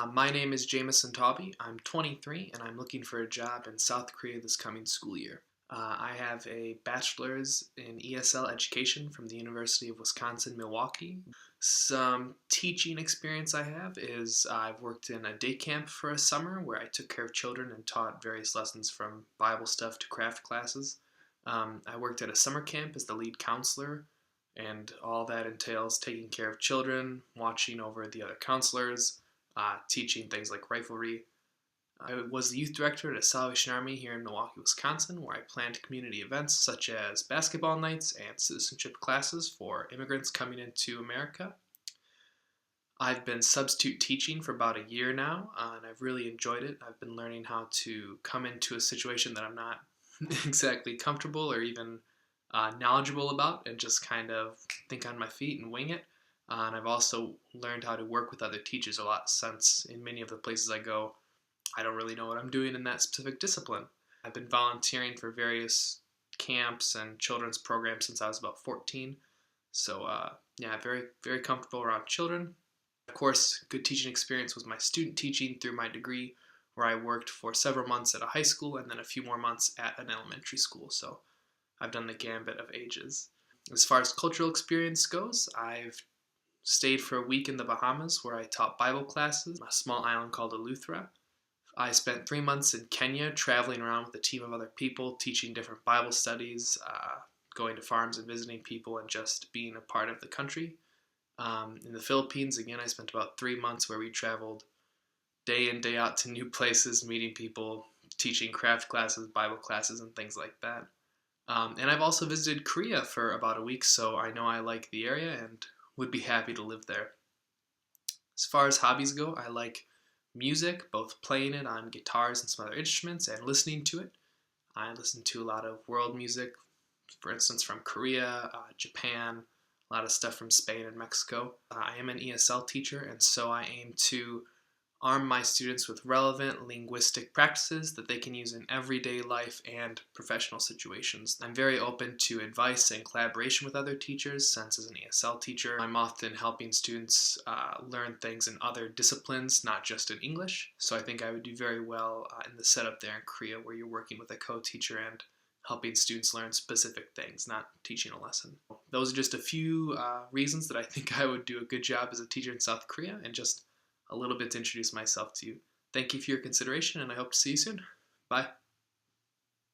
My name is Jameson Tauby. I'm 23 and I'm looking for a job in South Korea this coming school year. I have a bachelor's in ESL education from the University of Wisconsin-Milwaukee. Some teaching experience I have is I've worked in a day camp for a summer where I took care of children and taught various lessons from Bible stuff to craft classes. I worked at a summer camp as the lead counselor, and all that entails taking care of children, watching over the other counselors, teaching things like riflery. I was the youth director at a Salvation Army here in Milwaukee, Wisconsin, where I planned community events such as basketball nights and citizenship classes for immigrants coming into America. I've been substitute teaching for about a year now, and I've really enjoyed it. I've been learning how to come into a situation that I'm not exactly comfortable or even knowledgeable about and just kind of think on my feet and wing it. And I've also learned how to work with other teachers a lot, since in many of the places I go, I don't really know what I'm doing in that specific discipline. I've been volunteering for various camps and children's programs since I was about 14. So yeah, very, very comfortable around children. Of course, good teaching experience was my student teaching through my degree, where I worked for several months at a high school and then a few more months at an elementary school. So I've done the gambit of ages. As far as cultural experience goes, I've stayed for a week in the Bahamas where I taught Bible classes on a small island called Eleuthera. I spent 3 months in Kenya traveling around with a team of other people, teaching different Bible studies, going to farms and visiting people, and just being a part of the country. In the Philippines, again, I spent about 3 months where we traveled day in, day out to new places, meeting people, teaching craft classes, Bible classes, and things like that. And I've also visited Korea for about a week, so I know I like the area and would be happy to live there. As far as hobbies go, I like music, both playing it on guitars and some other instruments and listening to it. I listen to a lot of world music, for instance, from Korea, Japan, a lot of stuff from Spain and Mexico. I am an ESL teacher, and so I aim to arm my students with relevant linguistic practices that they can use in everyday life and professional situations. I'm very open to advice and collaboration with other teachers, since as an ESL teacher, I'm often helping students learn things in other disciplines, not just in English. So I think I would do very well in the setup there in Korea, where you're working with a co-teacher and helping students learn specific things, not teaching a lesson. Those are just a few reasons that I think I would do a good job as a teacher in South Korea, and just a little bit to introduce myself to you. Thank you for your consideration, and I hope to see you soon. Bye.